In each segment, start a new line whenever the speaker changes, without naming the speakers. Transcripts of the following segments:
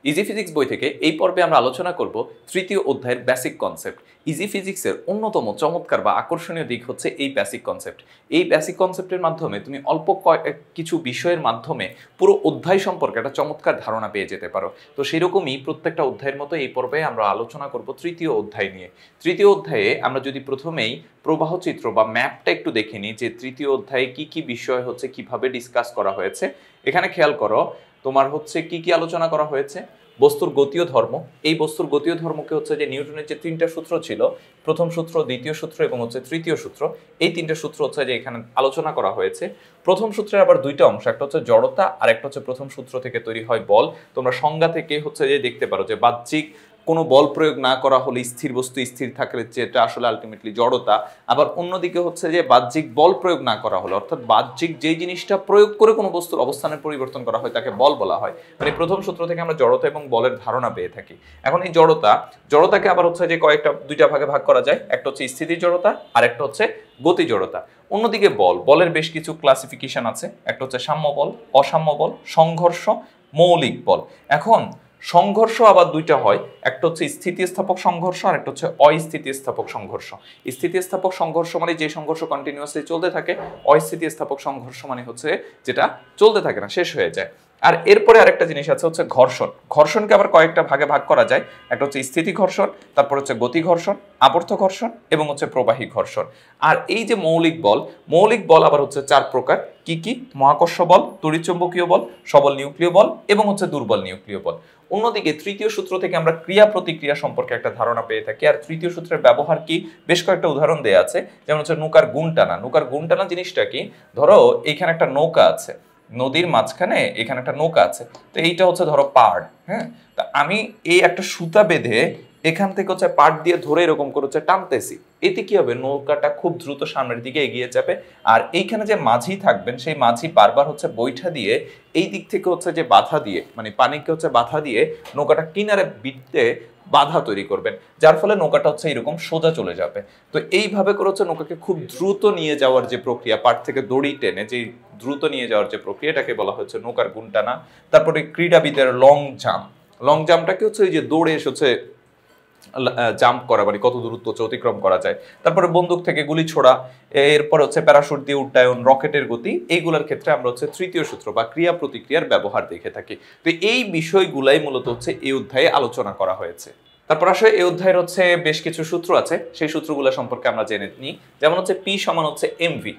Easy physics বই থেকে এই পর্বে আমরা আলোচনা করব তৃতীয় অধ্যায়ের বেসিক কনসেপ্ট। ইজি ফিজিক্সের অন্যতম চমৎকার বা আকর্ষণীয় দিক হচ্ছে এই বেসিক কনসেপ্ট। এই বেসিক কনসেপ্টের মাধ্যমে তুমি অল্প কিছু বিষয়ের মাধ্যমে পুরো অধ্যায় সম্পর্কে একটা চমৎকার ধারণা পেয়ে যেতে পারো। তো সেরকমই প্রত্যেকটা অধ্যায়ের মতো এই পর্বে আমরা আলোচনা করব তৃতীয় অধ্যায় নিয়ে। তৃতীয় অধ্যায়ে আমরা যদি প্রথমেই প্রবাহ চিত্র বা ম্যাপটা একটু দেখে নিই যে তৃতীয় অধ্যায়ে কি কি বিষয় হচ্ছে, কিভাবে ডিসকাস করা হয়েছে। এখানে খেয়াল করো, তোমার হচ্ছে কি কি আলোচনা করা হয়েছে। বস্তুর গতীয় ধর্ম, এই বস্তুর গতীয় ধর্মকে হচ্ছে যে নিউটনের যে তিনটা সূত্র ছিল, প্রথম সূত্র, দ্বিতীয় সূত্র এবং হচ্ছে তৃতীয় সূত্র, এই তিনটা সূত্র হচ্ছে যে এখানে আলোচনা করা হয়েছে। প্রথম সূত্রের আবার দুইটা অংশ, একটা হচ্ছে জড়তা আর একটা হচ্ছে প্রথম সূত্র থেকে তৈরি হয় বল। তোমরা সংজ্ঞা থেকে হচ্ছে যে দেখতে পারো যে বাহ্যিক কোনো বল প্রয়োগ না করা হলে স্থির বস্তু স্থির থাকলে যেটা আসলে আলটিমেটলি জড়তা। আবার অন্যদিকে হচ্ছে যে বাহ্যিক বল প্রয়োগ না করা হলে, অর্থাৎ বাহ্যিক যেই জিনিসটা প্রয়োগ করে কোনো বস্তুর অবস্থানের পরিবর্তন করা হয় তাকে বল বলা হয়। মানে প্রথম সূত্র থেকে আমরা জড়তা এবং বলের ধারণা পেয়ে থাকি। এখন এই জড়তাকে আবার হচ্ছে যে দুইটা ভাগে ভাগ করা যায়, একটা হচ্ছে স্থিতি জড়তা আর একটা হচ্ছে গতি জড়তা। অন্যদিকে বলের বেশ কিছু ক্লাসিফিকেশন আছে, একটা হচ্ছে সাম্য বল, অসাম্য বল, সংঘর্ষ, মৌলিক বল। এখন সংঘর্ষ আবার দুইটা হয়, একটা হচ্ছে স্থিতিস্থাপক সংঘর্ষ আর একটা হচ্ছে অস্থিতিস্থাপক সংঘর্ষ। স্থিতিস্থাপক সংঘর্ষ মানে যে সংঘর্ষ কন্টিনিউয়াসলি চলতে থাকে, অস্থিতিস্থাপক সংঘর্ষ মানে হচ্ছে যেটা চলতে থাকে না, শেষ হয়ে যায়। আর এরপরে আরেকটা জিনিস আছে হচ্ছে ঘর্ষণ। ঘর্ষণকে আবার কয়েকটা ভাগে ভাগ করা যায়, একটা হচ্ছে স্থিতি ঘর্ষণ, তারপর হচ্ছে গতি ঘর্ষণ, আবর্ত ঘর্ষণ এবং হচ্ছে প্রবাহী ঘর্ষণ। আর এই যে মৌলিক বল আবার হচ্ছে চার প্রকার। কি কি? মহাকর্ষ বল, তড়িৎচুম্বকীয় বল, সবল নিউক্লিয় বল এবং হচ্ছে দুর্বল নিউক্লিয় বল। অন্যদিকে তৃতীয় সূত্র থেকে আমরা ক্রিয়া প্রতিক্রিয়া সম্পর্কে একটা ধারণা পেয়ে থাকি। আর তৃতীয় সূত্রের ব্যবহার কি, বেশ কয়েকটা উদাহরণ দেয়া আছে। যেমন হচ্ছে নৌকার গুণ টানা জিনিসটা কি? ধরো এইখানে একটা নৌকা আছে, নদীর মাঝখানে এখানে একটা নৌকা আছে, তো এইটা হচ্ছে ধরো পাড়। হ্যাঁ, তা আমি এই একটা সুতা বেঁধে এখান থেকে হচ্ছে পাট দিয়ে ধরে এরকম করে হচ্ছে টানতেছি, এতে কি হবে? নৌকাটা খুব দ্রুত সামনের দিকে এগিয়ে যাবে। আর এইখানে যে মাঝি থাকবেন, সেই মাঝি বারবার হচ্ছে বৈঠা দিয়ে এই দিক থেকে হচ্ছে যে বাধা দিয়ে, মানে পানিকে হচ্ছে বাধা দিয়ে নৌকাটা কিনারে বিটতে বাধা তৈরি করবেন, যার ফলে নৌকাটা হচ্ছে এরকম সোজা চলে যাবে। তো এইভাবে করে হচ্ছে নৌকাকে খুব দ্রুত নিয়ে যাওয়ার যে প্রক্রিয়া, পাট থেকে দড়ি টেনে যে দ্রুত নিয়ে যাওয়ার যে প্রক্রিয়া, এটাকে বলা হচ্ছে নৌকার গুণ টানা। তারপরে ক্রীড়াবিদের লং জাম্পটাকে হচ্ছে ওই যে দৌড়ে এসেছে জাম্প করা, মানে কত দূরত্ব অতিক্রম করা যায়। তারপরে বন্দুক থেকে গুলি ছোড়া, এরপর হচ্ছে প্যারাশুট দিয়ে উড্ডয়ন, রকেটের গতি, এইগুলোর ক্ষেত্রে আমরা হচ্ছে তৃতীয় সূত্র বা ক্রিয়া প্রতিক্রিয়ার ব্যবহার দেখে থাকি। তো এই বিষয়গুলাই মূলত হচ্ছে এই অধ্যায়ে আলোচনা করা হয়েছে। তারপর আসলে এই অধ্যায়ের হচ্ছে বেশ কিছু সূত্র আছে, সেই সূত্রগুলো সম্পর্কে আমরা জেনে নিই। যেমন হচ্ছে পি সমান হচ্ছে এমভি।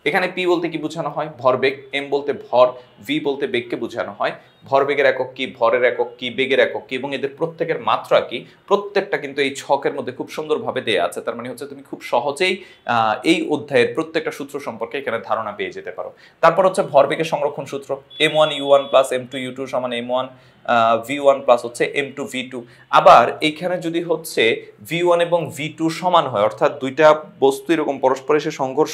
এখানে পি বলতে কি বোঝানো হয়? ভরবেগ। এম বলতে ভর, ভি বলতে বেগকে বোঝানো হয়। ভরবেগের একক কি, ভরের একক কি, বেগের একক কি এবং এদের প্রত্যেকের মাত্রা কি, প্রত্যেকটা কিন্তু এই ছকের মধ্যে খুব সুন্দরভাবে দেয়া আছে। তার মানে হচ্ছে তুমি খুব সহজেই এই অধ্যায়ের প্রত্যেকটা সূত্র সম্পর্কে এখানে ধারণা পেয়ে যেতে পারো। তারপর হচ্ছে ভরবেগের সংরক্ষণ সূত্র, m1u1 প্লাস m2u2 সমান m1 v1 প্লাস হচ্ছে m2 v2। আবার এইখানে যদি হচ্ছে v1 এবং v2 সমান হয়, অর্থাৎ দুইটা বস্তু এরকম পরস্পর এসে সংঘর্ষ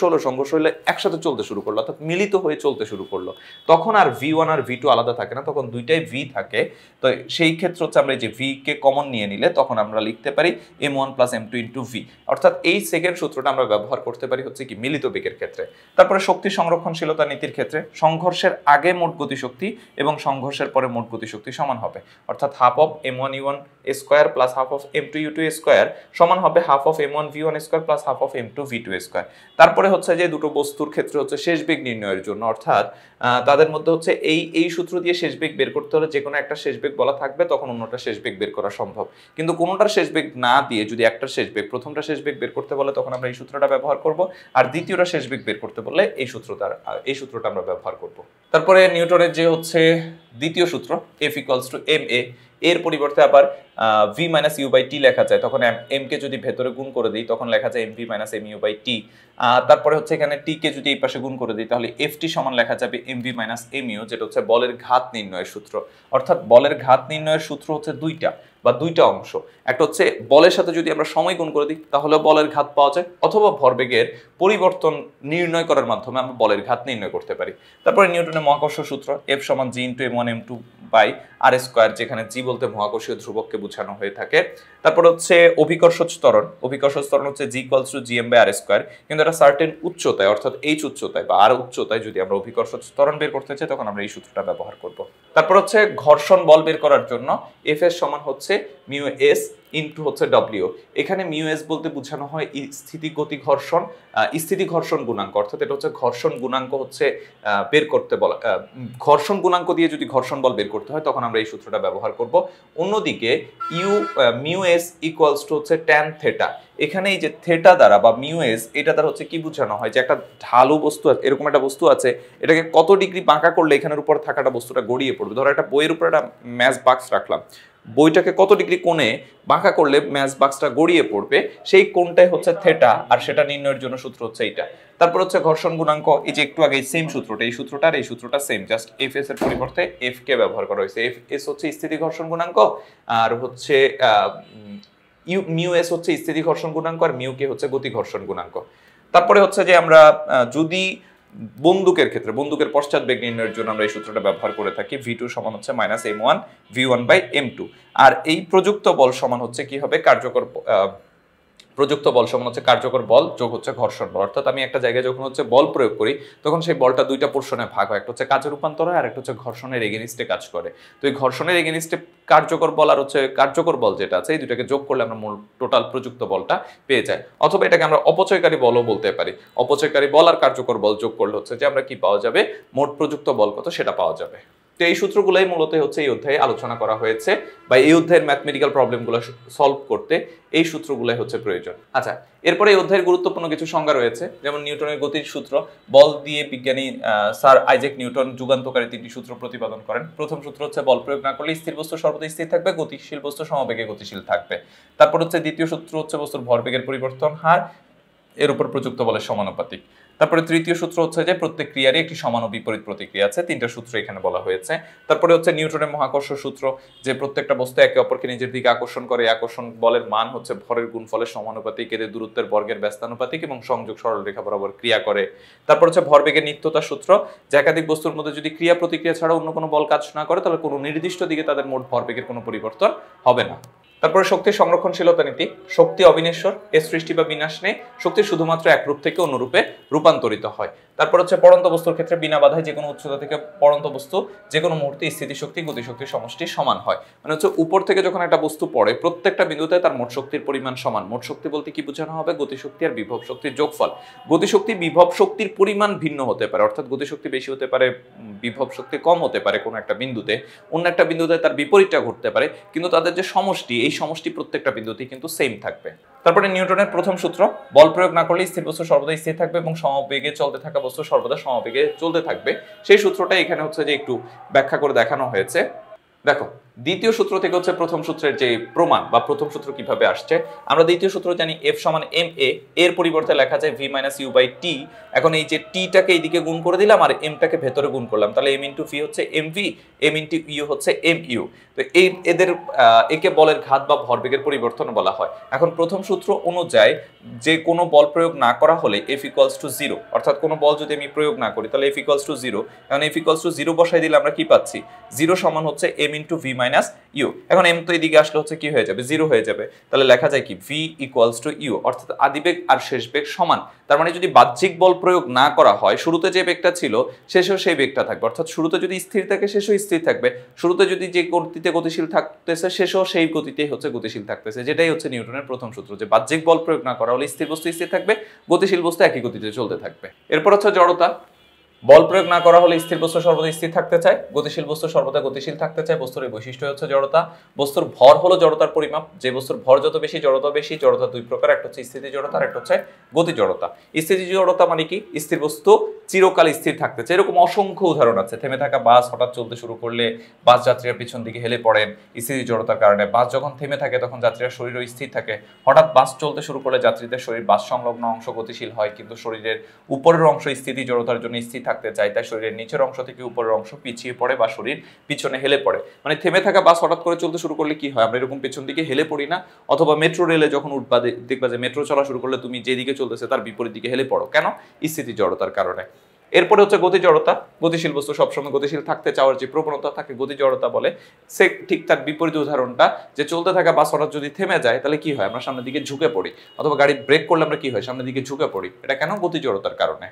হলে একসাথে চলতে শুরু করলো, অর্থাৎ মিলিত হয়ে চলতে শুরু করলো, তখন আর v1 আর v2 আলাদা থাকে না, তখন দুইটাই v থাকে। তো সেই ক্ষেত্রে হচ্ছে আমরা এই যে v কে কমন নিয়ে নিলে তখন আমরা লিখতে পারি m1 plus m2 into v। অর্থাৎ এই সেকেন্ড সূত্রটা আমরা ব্যবহার করতে পারি হচ্ছে কি মিলিত বেগের ক্ষেত্রে। তারপরে শক্তি সংরক্ষণশীলতা নীতির ক্ষেত্রে সংঘর্ষের আগে মোট গতিশক্তি এবং সংঘর্ষের পরে মোট গতিশক্তি সমান হবে, অর্থাৎ half of m1u1 square plus half of m2u2 square সমান হবে half of m1v1 square plus half of m2v2 square. তারপরে হচ্ছে যে দুটো বস্তুর ক্ষেত্রে হচ্ছে শেষ বেগ নির্ণয়ের জন্য, অর্থাৎ তাদের মধ্যে হচ্ছে এই সূত্র দিয়ে শেষ বেগ বের করতে হলে যে কোনো একটা শেষ বেগ বলা থাকবে, তখন অন্যটা শেষ বেগ বের করা সম্ভব। কিন্তু কোনোটার শেষ বেগ না দিয়ে যদি একটার শেষ বেগ, প্রথমটা শেষ বেগ বের করতে বলে তখন আমরা এই সূত্রটা ব্যবহার করব, আর দ্বিতীয়টা শেষ বেগ বের করতে বললে এই সূত্রটা আমরা ব্যবহার করব। তারপরে নিউটনের যে হচ্ছে দ্বিতীয় সূত্র F ইকুয়ালস টু ma, এর পরিবর্তে আবার v মাইনাস ইউ বাই টি লেখা যায়, তখন m কে যদি ভেতরে গুণ করে দিই তখন লেখা যায় mv minus mu by T. তারপরে হচ্ছে এখানে টি কে যদি এই পাশে গুণ করে দিই তাহলে ft সমান লেখা যাবে mv মাইনাস mu, যেটা হচ্ছে বলের ঘাত নির্ণয়ের সূত্র। অর্থাৎ বলের ঘাত নির্ণয়ের সূত্র হচ্ছে দুইটা অংশ, একটা হচ্ছে বলের সাথে যদি আমরা সময় গুণ করে দিই তাহলে বলের ঘাত পাওয়া যায়, অথবা ভরবেগের পরিবর্তন নির্ণয় করার মাধ্যমে আমরা বলের ঘাত নির্ণয় করতে পারি। তারপরে নিউটনের মহাকর্ষ সূত্র F সমান g into m1 m2 by r square, যেখানে g বলতে মহাকর্ষীয় ধ্রুবককে বোঝানো হয়ে থাকে। তারপর হচ্ছে অভিকর্ষ ত্বরণ হচ্ছে g equals to gm by r square, কিন্তু এটা সার্টেন উচ্চতায়, অর্থাৎ h উচ্চতায় বা r উচ্চতায় যদি আমরা অভিকর্ষ ত্বরণ বের করতে চাই তখন আমরা এই সূত্রটা ব্যবহার করব। তারপর হচ্ছে ঘর্ষণ বল বের করার জন্য এফ এস সমান হচ্ছে মিউ এস ইনটু হচ্ছে ডব্লিউ। এখানে মিউ এস বলতে বোঝানো হয় স্থিতিগতি ঘর্ষণ, স্থিতি ঘর্ষণ গুণাঙ্ক, অর্থাৎ এটা হচ্ছে ঘর্ষণ গুণাঙ্ক হচ্ছে বের করতে বলা, ঘর্ষণ গুণাঙ্ক দিয়ে যদি ঘর্ষণ বল বের করতে হয় তখন আমরা এই সূত্রটা ব্যবহার করব। অন্যদিকে মিউ এস ইকুয়ালস টু হচ্ছে ট্যান থেটা। এখানে এই যে থেটা দ্বারা বা মিউ এস এটা দ্বারা হচ্ছে কি বোঝানো হয়, যে একটা ঢালু বস্তু, এরকম একটা বস্তু আছে, এটাকে কত ডিগ্রি বাঁকা করলে এখানের উপর থাকাটা বস্তুটা গড়িয়ে পড়বে। ধরো একটা বইয়ের উপর একটা ম্যাচ বাক্স রাখলাম, বইটাকে কত ডিগ্রি কোণে বাঁকা করলে ম্যাচ বাক্সটা গড়িয়ে পড়বে, সেই কোণটাই হচ্ছে থেটা, আর সেটা নির্ণয়ের জন্য সূত্র হচ্ছে এইটা। তারপর হচ্ছে ঘর্ষণ গুণাঙ্ক, এই যে একটু আগে সেম সূত্রটা, এই সূত্রটা আর এই সূত্রটা সেম, জাস্ট এফ এস এর পরিবর্তে এফ কে ব্যবহার করা হয়েছে। এফ এস হচ্ছে স্থিতি ঘর্ষণ গুণাঙ্ক, আর হচ্ছে মিউ এস হচ্ছে স্থিতি ঘর্ষণ গুণাঙ্ক, আর মিউ কে হচ্ছে গতি ঘর্ষণ গুণাঙ্ক। তারপরে হচ্ছে যে আমরা যদি বন্দুকের ক্ষেত্রে বন্দুকের পশ্চাৎ বেগ নির্ণয়ের জন্য আমরা এই সূত্রটা ব্যবহার করে থাকি, v2 সমান হচ্ছে minus m1 v1 by m2। আর এই প্রযুক্ত বল সমান হচ্ছে কি হবে, প্রযুক্ত বল সমান হচ্ছে কার্যকর বল যোগ হচ্ছে ঘর্ষণ বল। অর্থাৎ আমি একটা জায়গায় যখন হচ্ছে বল প্রয়োগ করি তখন সেই বলটা দুইটা পোর্শনে ভাগ হয়, একটা হচ্ছে কাজের রূপান্তর হয় আর একটা হচ্ছে ঘর্ষণের এগেনিস্টে কাজ করে। তো এই ঘর্ষণের এগেনিস্টে কার্যকর বল আর হচ্ছে কার্যকর বল যেটা আছে, এই দুটাকে যোগ করলে আমরা মূল টোটাল প্রযুক্ত বলটা পেয়ে যাই। অথবা এটাকে আমরা অপচয়কারী বলও বলতে পারি। অপচয়কারী বল আর কার্যকর বল যোগ করলে হচ্ছে যে আমরা কি পাওয়া যাবে, মোট প্রযুক্ত বল কত সেটা পাওয়া যাবে। তো এই সূত্রগুলোই মূলত হচ্ছে এই অধ্যায়ে আলোচনা করা হয়েছে, বা এই অধ্যায়ের ম্যাথমেটিক্যাল প্রবলেমগুলো সলভ করতে এই সূত্রগুলোই হচ্ছে প্রয়োজন। আচ্ছা, এরপরে এই অধ্যায়ের গুরুত্বপূর্ণ কিছু সংজ্ঞা রয়েছে, যেমন নিউটনের গতির সূত্র। বল দিয়ে বিজ্ঞানী স্যার আইজ্যাক নিউটন যুগান্তকারী তিনটি সূত্র প্রতিপাদন করেন। প্রথম সূত্র হচ্ছে বল প্রয়োগ না করলে স্থির বস্তু সর্বদা স্থির থাকবে, গতিশীল বস্তু সমবেগে গতিশীল থাকবে। তারপর হচ্ছে দ্বিতীয় সূত্র হচ্ছে বস্তুর ভরবেগের পরিবর্তন হার এর উপর প্রযুক্ত বলের সমানুপাতিক। তারপরে তৃতীয় সূত্র হচ্ছে যে প্রত্যেক ক্রিয়ারই একটি সমান ও বিপরীত প্রতিক্রিয়া আছে। তিনটা সূত্র এখানে বলা হয়েছে। তারপরে হচ্ছে নিউটনের মহাকর্ষ সূত্র, যে প্রত্যেকটা বস্তু একে অপরকে নিজের দিকে আকর্ষণ করে। আকর্ষণ বলের মান হচ্ছে ভরের গুণফলের সমানুপাতিক, এদের দূরত্বের বর্গের ব্যস্তানুপাতিক এবং সংযোগ সরলরেখা বরাবর ক্রিয়া করে। তারপর হচ্ছে ভরবেগের নিত্যতা সূত্র, যে একাধিক বস্তুর মধ্যে যদি ক্রিয়া প্রতিক্রিয়া ছাড়া অন্য কোনো বল কাজ না করে তাহলে কোনো নির্দিষ্ট দিকে তাদের মোট ভরবেগের কোনো পরিবর্তন হবে না। তারপরে শক্তির সংরক্ষণশীলতা নীতি, শক্তি অবিনশ্বর, এর সৃষ্টি বা বিনাশ নেই, শক্তি শুধুমাত্র এক রূপ থেকে অন্য রূপে রূপান্তরিত হয়। তারপর হচ্ছে পড়ন্ত বস্তুর ক্ষেত্রে বিনা বাধায় যে কোনো উচ্চতা থেকে পড়ন্ত বস্তু যে কোনো মুহূর্তে স্থিতিশক্তি গতিশক্তির সমষ্টি সমান হয়। মানে হচ্ছে উপর থেকে যখন একটা বস্তু পড়ে প্রত্যেকটা বিন্দুতে তার মোট শক্তির পরিমাণ সমান। মোট শক্তি বলতে কি বোঝানো হবে, গতিশক্তি আর বিভব শক্তির যোগফল। গতিশক্তি বিভব শক্তির পরিমাণ ভিন্ন হতে পারে, অর্থাৎ গতিশক্তি বেশি হতে পারে, বিভব শক্তি কম হতে পারে কোনো একটা বিন্দুতে, অন্য একটা বিন্দুতে তার বিপরীতটা ঘটতে পারে, কিন্তু তাদের যে সমষ্টি, এই সমষ্টি প্রত্যেকটা বিন্দুতেই কিন্তু সেম থাকবে। তারপরে নিউটনের প্রথম সূত্র, বল প্রয়োগ না করলে স্থির বস্তু সর্বদা স্থির থাকবে এবং সমবেগে চলতে থাকা বস্তু সর্বদা সমবেগে চলতে থাকবে। সেই সূত্রটা এখানে হচ্ছে যে একটু ব্যাখ্যা করে দেখানো হয়েছে। দেখো, দ্বিতীয় সূত্র থেকে হচ্ছে প্রথম সূত্রের যে প্রমাণ বা প্রথম সূত্র কিভাবে আসছে। আমরা দ্বিতীয় সূত্র জানি এফ সমান এম এ, এর পরিবর্তে লেখা যায় V minus u by t. এখন এই যে টিটাকে এইদিকে গুণ করে দিলাম আর এমটাকে ভেতরে গুণ করলাম, তাহলে এম ইন্টু ভি হচ্ছে m v, m into u হচ্ছে এম ইউ। তো এই এদের একে বলের ঘাত বা ভরবেগের পরিবর্তন বলা হয়। এখন প্রথম সূত্র অনুযায়ী যে কোনো বল প্রয়োগ না করা হলে এফ ইকুয়ালস টু জিরো, অর্থাৎ কোনো বল যদি আমি প্রয়োগ না করি তাহলে এফ ইকুয়ালস টু জিরো। এখন এফ ইকুয়ালস টু জিরো বসাই দিলে আমরা কি পাচ্ছি, জিরো সমান হচ্ছে m into v minus u. এখন এম তো এদিকে আসলে হচ্ছে কি হয়ে যাবে, জিরো হয়ে যাবে। তাহলে লেখা যায় কি, ভি ইকুয়ালস টু ইউ, অর্থাৎ আদিবেগ আর শেষ বেগ সমান। তার মানে যদি বাহ্যিক বল প্রয়োগ না করা হয়, শুরুতে যে বেগটা ছিল শেষেও সেই বেগটা থাকবে, অর্থাৎ শুরুতে যদি স্থির থাকে শেষও স্থির থাকবে, শুরুতে যদি যে গতিতে গতিশীল থাকতেছে শেষও সেই গতিতেই হচ্ছে গতিশীল থাকতেছে। যেটাই হচ্ছে নিউটনের প্রথম সূত্র, যে বাহ্যিক বল প্রয়োগ না করা হলে স্থির বস্তু স্থির থাকবে, গতিশীল বস্তু একই গতিতে চলতে থাকবে। এরপর হচ্ছে জড়তা, বল প্রয়োগ না করা হলে স্থির বস্তু সর্বদা স্থির থাকতে চায়, গতিশীল বস্তু সর্বদা গতিশীল থাকতে চায়। বস্তুর এই বৈশিষ্ট্য হচ্ছে জড়তা। বস্তুর ভর হলো জড়তার পরিমাপ, যে বস্তুর ভর যত বেশি জড়তা বেশি। জড়তা দুই প্রকার, একটা হচ্ছে স্থিতি জড়তা আর একটা হচ্ছে গতি জড়তা। স্থিতি জড়তা মানে কি, স্থির বস্তু চিরকাল স্থির থাকতে চায়। এরকম অসংখ্য উদাহরণ আছে। থেমে থাকা বাস হঠাৎ চলতে শুরু করলে বাস যাত্রীরা পিছন দিকে হেলে পড়েন স্থিতি জড়তার কারণে। বাস যখন থেমে থাকে তখন যাত্রীরা শরীরও স্থির থাকে। হঠাৎ বাস চলতে শুরু করলে যাত্রীদের শরীর বাস সংলগ্ন অংশ গতিশীল হয়, কিন্তু শরীরের উপরের অংশ স্থিতি জড়তার জন্য স্থির থাকতে চায়, তাই শরীরের নিচের অংশ থেকে উপরের অংশ পিছিয়ে পড়ে বা শরীর পিছনে হেলে পড়ে। মানে থেমে থাকা বাস হঠাৎ করে চলতে শুরু করলে কি হয়, আমরা এরকম পেছন দিকে হেলে পড়ি না? অথবা মেট্রো রেলে যখন উঠবা দেখবা যে মেট্রো চলা শুরু করলে তুমি যেদিকে চলতেছে তার বিপরীত দিকে হেলে পড়ো, কেন? স্থিতি জড়তার কারণে। এরপরে হচ্ছে গতি জড়তা। গতিশীল বস্তু সবসময় গতিশীল থাকতে চাওয়ার যে প্রবণতা থাকে গতি জড়তা বলে। সে ঠিক তার বিপরীত উদাহরণটা, যে চলতে থাকা বাস হঠাৎ যদি থেমে যায় তাহলে কি হয়, আমরা সামনের দিকে ঝুঁকে পড়ি। অথবা গাড়ি ব্রেক করলে আমরা কি হয়, সামনের দিকে ঝুঁকে পড়ি। এটা কেন? গতি জড়তার কারণে।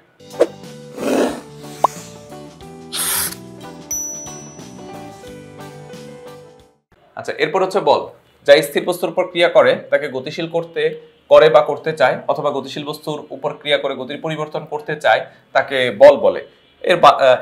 আচ্ছা, এরপর হচ্ছে বল। যা স্থির বস্তুর উপর ক্রিয়া করে তাকে গতিশীল করে বা করতে চায়, অথবা গতিশীল বস্তুর উপর ক্রিয়া করে গতির পরিবর্তন করতে চায়, তাকে বল বলে। এর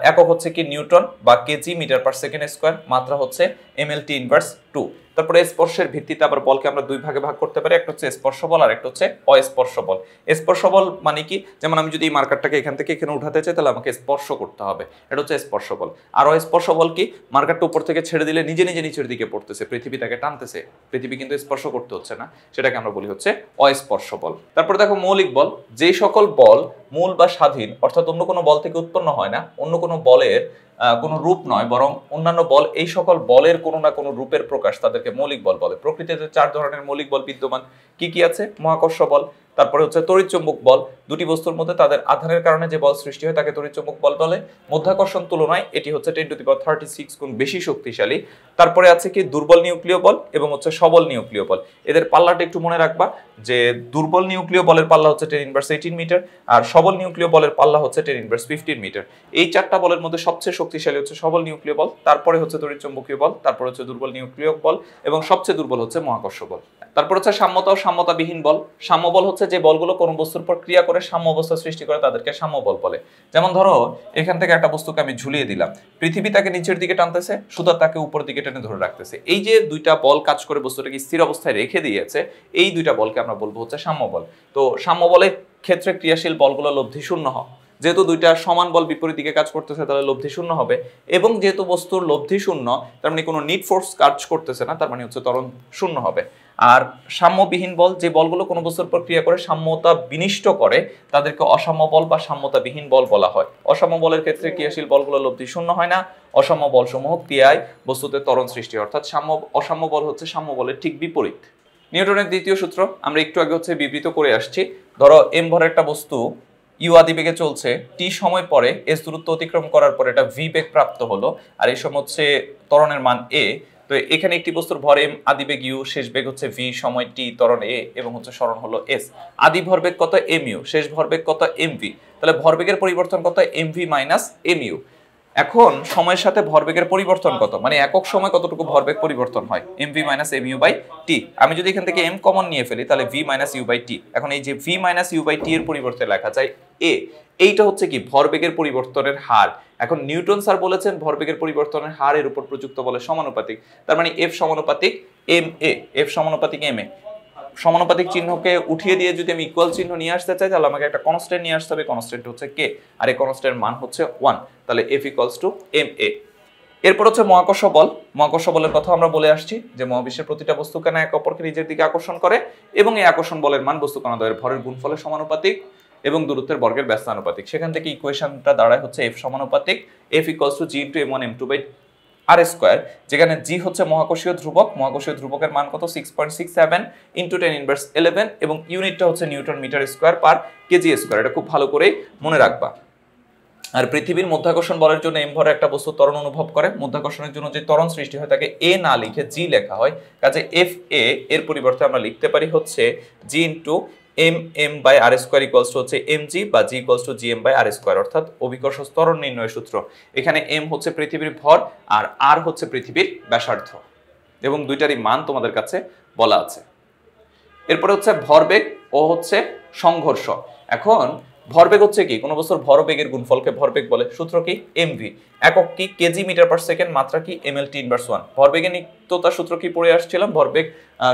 একক হচ্ছে কি নিউটন বা KG metre per second square, মাত্রা হচ্ছে mlt ইনভার্স 2। তারপরে স্পর্শের ভিত্তিতে আবার বলকে আমরা দুই ভাগে ভাগ করতে পারি, একটা হচ্ছে স্পর্শ বল আর একটা হচ্ছে অস্পর্শ বল। স্পর্শ বল মানে কি, যেমন আমি যদি এই মার্কারটাকে এখান থেকে এখানে উঠাতে চাই তাহলে আমাকে স্পর্শ করতে হবে, এটা হচ্ছে স্পর্শ বল। আর অস্পর্শ বল কি, মার্কারটা উপর থেকে ছেড়ে দিলে নিজে নিজে নিচের দিকে পড়তেছে, পৃথিবী তাকে টানতেছে, পৃথিবী কিন্তু স্পর্শ করতে হচ্ছে না, সেটাকে আমরা বলি হচ্ছে অস্পর্শ বল। তারপরে দেখো মৌলিক বল। যে সকল বল মূল বা স্বাধীন, অর্থাৎ অন্য কোনো বল থেকে উৎপন্ন হয় না, অন্য কোনো বলের কোনো রূপ নয় বরং অন্যান্য বল, এই সকল বলের কোনো না কোনো রূপের প্রকাশ, তাদেরকে মৌলিক বল বলে। প্রকৃতিতে 4 ধরনের মৌলিক বল বিদ্যমান। কি কি আছে? মহাকর্ষ বল, তারপরে হচ্ছে তড়িৎচুম্বক বল, দুটি বস্তুর মধ্যে তাদের আধানের কারণে যে বল সৃষ্টি হয় তাকে তড়িৎচুম্বক বল বলে। মধ্যাকর্ষণ তুলনায় এটি হচ্ছে 10⁻36 গুণ বেশি শক্তিশালী। তারপরে আছে কি দুর্বল নিউক্লিয় বল এবং হচ্ছে সবল নিউক্লিয় বল। এদের পাল্লাটা একটু মনে রাখবা, যে দুর্বল নিউক্লিয় বলের পাল্লা হচ্ছে 10⁻18 মিটার, আর সবল নিউক্লিয় বলের পাল্লা হচ্ছে 10⁻15 মিটার। এই 4টা বলের মধ্যে সবচেয়ে শক্তিশালী হচ্ছে সবল নিউক্লিয় বল, তারপরে হচ্ছে তড়িৎচুম্বকীয় বল, তারপর হচ্ছে দুর্বল নিউক্লিয় বল, এবং সবচেয়ে দুর্বল হচ্ছে মহাকর্ষ বল। তারপর হচ্ছে সাম্যতা ও সাম্যতাবিহীন বল। সাম্য বল হচ্ছে যে বলগুলো কোনো বস্তুর উপর ক্রিয়া করে সাম্য অবস্থা সৃষ্টি করে, তাদেরকে সাম্য বল বলে। যেমন ধরো এখান থেকে একটা বস্তুকে আমি ঝুলিয়ে দিলাম, পৃথিবী তাকে নিচের দিকে টানতেছে, সুতা তাকে উপর দিকে টেনে ধরে রাখতেছে। এই যে দুইটা বল কাজ করে বস্তুটাকে স্থির অবস্থায় রেখে দিয়েছে, এই দুইটা বলকে আমরা বলবো হচ্ছে সাম্য বল। তো সাম্য বলের ক্ষেত্রে ক্রিয়াশীল বলগুলো লব্ধি শূন্য হয়, যেহেতু দুইটা সমান বল বিপরীত দিকে কাজ করতেছে তাহলে লব্ধি শূন্য হবে, এবং যেহেতু বস্তুর লব্ধি শূন্য তার মানে কোনো নিট ফোর্স কাজ করতেছে না, তার মানে হচ্ছে ত্বরণ শূন্য হবে। আর সাম্যবিহীন বল, যে বলগুলো কোনো বস্তুর উপর ক্রিয়া করে সাম্যতা বিনিষ্ট করে, তাদেরকে অসাম্য বল বা সাম্যতাবিহীন বল বলা হয়। অসাম্য বলের ক্ষেত্রে ক্রিয়াশীল বলগুলো লব্ধি শূন্য হয় না, অসাম্য বলসমূহ ক্রিয়ায় বস্তুতে ত্বরণ সৃষ্টি হয়, অর্থাৎ অসাম্য বল হচ্ছে সাম্য বলের ঠিক বিপরীত। নিউটনের দ্বিতীয় সূত্র আমরা একটু আগে হচ্ছে বিবৃত করে আসছি। ধরো এম ভরের একটা বস্তু ইউ আদি বেগে চলছে, টি সময় পরে এস দূরত্ব অতিক্রম করার পরে এটা ভি বেগ প্রাপ্ত হলো, আর এই সময় হচ্ছে ত্বরণের মান এ। তো এখানে একটি বস্তুর ভর এম, আদি বেগ ইউ, শেষ বেগ হচ্ছে ভি, সময় টি, ত্বরণ এ, এবং হচ্ছে সরণ হলো এস। আদি ভরবেগ কত? এম ইউ, শেষ ভরবেগ কত? M v. তাহলে ভরবেগের পরিবর্তন কত? M v minus m u. এখন সময়ের সাথে ভরবেগের পরিবর্তন কত, মানে একক সময় কতটুকু ভরবেগ পরিবর্তন হয়, m v minus m u by t. আমি যদি এখান থেকে এম কমন নিয়ে ফেলি তাহলে v minus u by t. এখন এই যে v minus u by t এর পরিবর্তে লেখা যায় এ, এইটা হচ্ছে কি ভরবেগের পরিবর্তনের হার। এখন নিউটন স্যার বলেছেন ভরবেগের পরিবর্তনের হার এর উপর প্রযুক্ত বলের সমানুপাতিক, তার মানে এফ সমানুপাতিক এম এ, এফ সমানুপাতিক এম এ। সমানুপাতিক চিহ্নকে উঠিয়ে দিয়ে যদি আমি ইকুয়াল চিহ্ন নিয়ে আসতে চাই তাহলে আমাকে একটা কনস্ট্যান্ট নিয়ে আসতে হবে, কনস্ট্যান্ট হচ্ছে কে, আর এই কনস্ট্যান্টের মান হচ্ছে 1, তাহলে F equals two M A. এরপর হচ্ছে মহাকর্ষ বল। মহাকর্ষ বলের কথা আমরা বলে আসছি যে মহাবিশ্বের প্রতিটা বস্তু কণা একে অপরকে নিজের দিকে আকর্ষণ করে, এবং এই আকর্ষণ বলের মান বস্তু কণাদ্বয়ের ভরের গুণফলের সমানুপাতিক এবং দূরত্বের বর্গের ব্যস্তানুপাতিক। সেখান থেকে ইকুয়েশনটা দাঁড়ায় হচ্ছে এফ সমানুপাতিক F equals to G into m one m two by r square, যেখানে জি হচ্ছে মহাকর্ষীয় ধ্রুবক, মহাকর্ষীয় ধ্রুবকের মান কত? 6.67 ইনটু 10⁻11, এবং ইউনিটটা হচ্ছে newton metre square per KG square. এটা খুব ভালো করে মনে রাখবা। আর পৃথিবীর মধ্যাকর্ষণ বলের জন্য এম ভরে একটা বস্তু ত্বরণ অনুভব করে, মধ্যাকর্ষণের জন্য যে ত্বরণ সৃষ্টি হয় তাকে এ না লিখে জি লেখা হয়, কাজে এফ এ এর পরিবর্তে আমরা লিখতে পারি হচ্ছে g into m m by r square equals to হচ্ছে এম জি, বা g equals to g m by r square, অর্থাৎ অভিকর্ষ ত্বরণ নির্ণয়ের সূত্র। এখানে এম হচ্ছে পৃথিবীর ভর আর আর হচ্ছে পৃথিবীর ব্যাসার্ধ, এবং দুইটারই মান তোমাদের কাছে বলা আছে। এরপরে হচ্ছে ভরবেগ ও হচ্ছে সংঘর্ষ। এখন ভরবেগ হচ্ছে কি, কোন বস্তুর ভরবেগের গুণফলকে ভরবেগ বলে। সূত্র কি? এমভি। একক কি? KG metre per second. মাত্রা কি? MLT inverse 1। ভরবেগের নিত্যতার সূত্র কি পড়ে আসছিলাম? ভরবেগ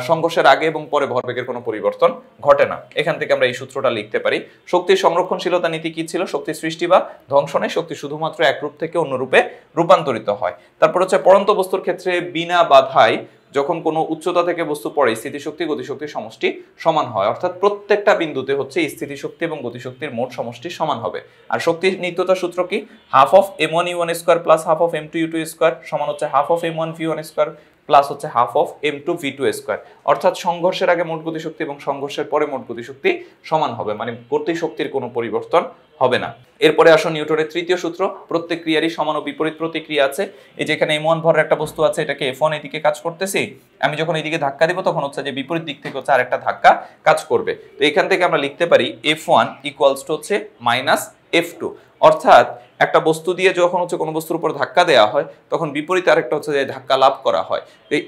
সংঘর্ষের আগে এবং পরে ভরবেগের কোনো পরিবর্তন ঘটে না। এখান থেকে আমরা এই সূত্রটা লিখতে পারি। শক্তির সংরক্ষণশীলতা নীতি কি ছিল? শক্তি সৃষ্টি বা ধ্বংসনে শক্তি শুধুমাত্র এক রূপ থেকে অন্য রূপে রূপান্তরিত হয়। তারপর হচ্ছে পড়ন্ত বস্তুর ক্ষেত্রে বিনা বাধায় যখন কোনো উচ্চতা থেকে বস্তু পড়ে স্থিতিশক্তি গতিশক্তির সমষ্টি সমান হয়, অর্থাৎ প্রত্যেকটা বিন্দুতে হচ্ছে স্থিতিশক্তি এবং গতিশক্তির মোট সমষ্টি সমান হবে। আর শক্তির নিত্যতার সূত্র কি? Half of m1u1 square plus half of m2u2 square সমান হচ্ছে half of m1v1 square plus হচ্ছে হাফ অফ m2v2 স্কয়ার। অর্থাৎ সংঘর্ষের আগে মোট গতিশক্তি এবং সংঘর্ষের পরে মোট গতিশক্তি সমান হবে, মানে গতিশক্তির কোনো পরিবর্তন হবে না। এরপরে আসো নিউটনের তৃতীয় সূত্র। প্রত্যেক ক্রিয়ারই সমান ও বিপরীত প্রতিক্রিয়া আছে। এই যে এখানে m1 ভরের একটা বস্তু আছে, এটাকে f1 এদিকে কাজ করতেছি, আমি যখন এইদিকে ধাক্কা দিব তখন হচ্ছে যে বিপরীত দিক থেকে হচ্ছে আরেকটা ধাক্কা কাজ করবে। তো এখান থেকে আমরা লিখতে পারি f1 ইকুয়ালস টু হচ্ছে মাইনাস F2, অর্থাৎ একটা বস্তু দিয়ে যখন হচ্ছে কোনো বস্তুর উপর ধাক্কা দেওয়া হয় তখন বিপরীতে আরেকটা হচ্ছে যে ধাক্কা লাভ করা হয়।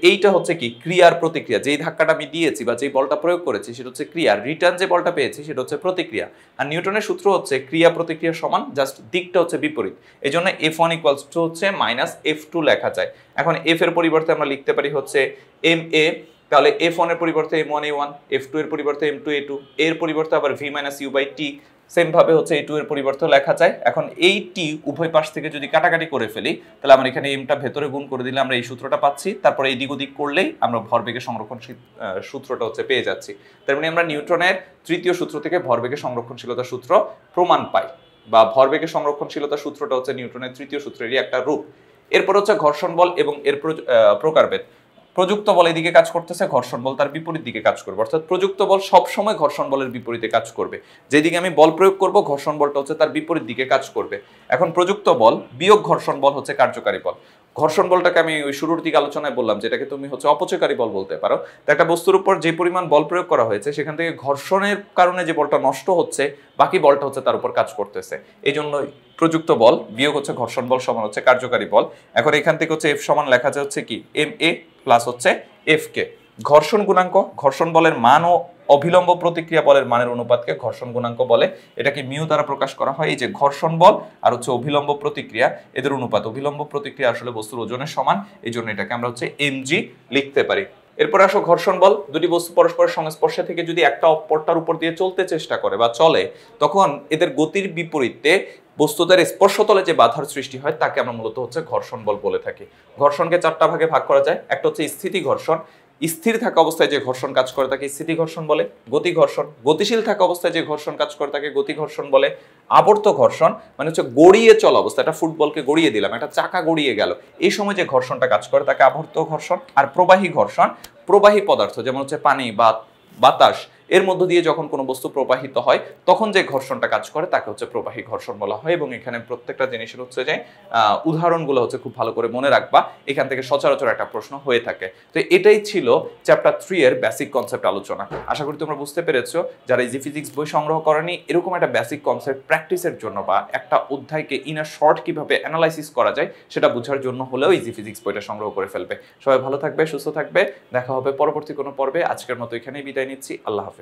এইটা হচ্ছে কি ক্রিয়ার প্রতিক্রিয়া, যেই ধাক্কাটা আমি দিয়েছি বা যেই বলটা প্রয়োগ করেছি সেটা হচ্ছে ক্রিয়া, রিটার্ন যে বলটা পেয়েছি সেটা হচ্ছে প্রতিক্রিয়া। আর নিউটনের সূত্র হচ্ছে ক্রিয়া প্রতিক্রিয়া সমান, জাস্ট দিকটা হচ্ছে বিপরীত। এই জন্য F1 ইকুয়ালস টু হচ্ছে -F2 লেখা যায়। এখন F এর পরিবর্তে আমরা লিখতে পারি হচ্ছে ma, তাহলে F1 এর পরিবর্তে m1a1, F2 এর পরিবর্তে m2a2, এর পরিবর্তে আবার v - u/t, সেম ভাবে হচ্ছে a2 এর পরিবর্তে লেখা যায়। এখন এই t উভয় পাশ থেকে যদি কাটাকাটি করে ফেলি তাহলে আমরা এখানে m টা ভেতরে গুণ করে দিলে আমরা এই সূত্রটা পাচ্ছি, তারপরে এই দিক ওদিক করলেই আমরা ভরবেগের সংরক্ষণশীল সূত্রটা হচ্ছে পেয়ে যাচ্ছি। তার মানে আমরা নিউটনের তৃতীয় সূত্র থেকে ভরবেগের সংরক্ষণশীলতার সূত্র প্রমাণ পাই, বা ভরবেগের সংরক্ষণশীলতার সূত্রটা হচ্ছে নিউটনের তৃতীয় সূত্রেরই একটা রূপ। এরপর হচ্ছে ঘর্ষণ বল এবং এর প্রকারভেদ। প্রযুক্ত বল এদিকে কাজ করতেছে, ঘর্ষণ বল তার বিপরীত দিকে কাজ করবে, অর্থাৎ প্রযুক্ত বল সবসময় ঘর্ষণ বলের বিপরীতে কাজ করবে। যেদিকে আমি বল প্রয়োগ করব ঘর্ষণ বলটা হচ্ছে তার বিপরীত দিকে কাজ করবে। এখন প্রযুক্ত বল বিয়োগ ঘর্ষণ বল হচ্ছে কার্যকারী বল। ঘর্ষণ বলটাকে আমি ওই শুরুর দিকে আলোচনায় বললাম যেটাকে তুমি হচ্ছে অপচয়কারী বল বলতে পারো। তো একটা বস্তুর উপর যে পরিমাণ বল প্রয়োগ করা হয়েছে সেখান থেকে ঘর্ষণের কারণে যে বলটা নষ্ট হচ্ছে বাকি বলটা হচ্ছে তার উপর কাজ করতেছে, এই জন্যই প্রযুক্ত বল বিয়োগ হচ্ছে ঘর্ষণ বল সমান হচ্ছে কার্যকারী বল। এখন এখান থেকে হচ্ছে F সমান লেখা যায় হচ্ছে কি ma প্লাস হচ্ছে F কে। ঘর্ষণ গুণাঙ্ক, ঘর্ষণ বলের মান ও অভিলম্ব প্রতিক্রিয়া বলের মানের অনুপাতকে ঘর্ষণ গুণাঙ্ক বলে। এটাকে মিউ দ্বারা প্রকাশ করা হয়। এই যে ঘর্ষণ বল আর হচ্ছে অভিলম্ব প্রতিক্রিয়া এদের অনুপাত, অভিলম্ব প্রতিক্রিয়া আসলে বস্তুর ওজনের সমান, এই জন্য এটাকে আমরা হচ্ছে mg লিখতে পারি। এরপর আসো ঘর্ষণ বল। দুটি বস্তু পরস্পরের সংস্পর্শে থেকে যদি একটা অপরটার উপর দিয়ে চলতে চেষ্টা করে বা চলে তখন এদের গতির বিপরীতে বস্তুদের স্পর্শতলে যে বাধার সৃষ্টি হয় তাকে আমরা মূলত হচ্ছে ঘর্ষণ বল বলে থাকি। ঘর্ষণকে চারটা ভাগে ভাগ করা যায়। একটা হচ্ছে স্থিতি ঘর্ষণ, স্থির থাকা অবস্থায় যে ঘর্ষণ কাজ করে তাকে স্থিতি ঘর্ষণ বলে। গতি ঘর্ষণ, গতিশীল থাকা অবস্থায় যে ঘর্ষণ কাজ করে তাকে গতি ঘর্ষণ বলে। আবর্ত ঘর্ষণ মানে হচ্ছে গড়িয়ে চলা অবস্থা, একটা ফুটবলকে গড়িয়ে দিলাম, একটা চাকা গড়িয়ে গেল, এই সময় যে ঘর্ষণটা কাজ করে তাকে আবর্ত ঘর্ষণ। আর প্রবাহী ঘর্ষণ, প্রবাহী পদার্থ যেমন হচ্ছে পানি বা বাতাস এর মধ্য দিয়ে যখন কোনো বস্তু প্রবাহিত হয় তখন যে ঘর্ষণটা কাজ করে তাকে হচ্ছে প্রবাহী ঘর্ষণ বলা হয়। এবং এখানে প্রত্যেকটা জিনিসের হচ্ছে যে উদাহরণগুলো হচ্ছে খুব ভালো করে মনে রাখবা, এখান থেকে সচরাচর একটা প্রশ্ন হয়ে থাকে। তো এটাই ছিল চ্যাপ্টার 3 এর বেসিক কনসেপ্ট আলোচনা। আশা করি তোমরা বুঝতে পেরেছো। যারা ইজি ফিজিক্স বই সংগ্রহ করেনি এরকম একটা বেসিক কনসেপ্ট প্র্যাকটিসের জন্য বা একটা অধ্যায়কে ইন আ শর্ট কিভাবে অ্যানালাইসিস করা যায় সেটা বোঝার জন্য হলেও ইজি ফিজিক্স বইটা সংগ্রহ করে ফেলবে। সবাই ভালো থাকবে, সুস্থ থাকবে, দেখা হবে পরবর্তী কোনো পর্বে। আজকের মতো এখানেই বিদায় নিচ্ছি, আল্লাহ হাফেজ।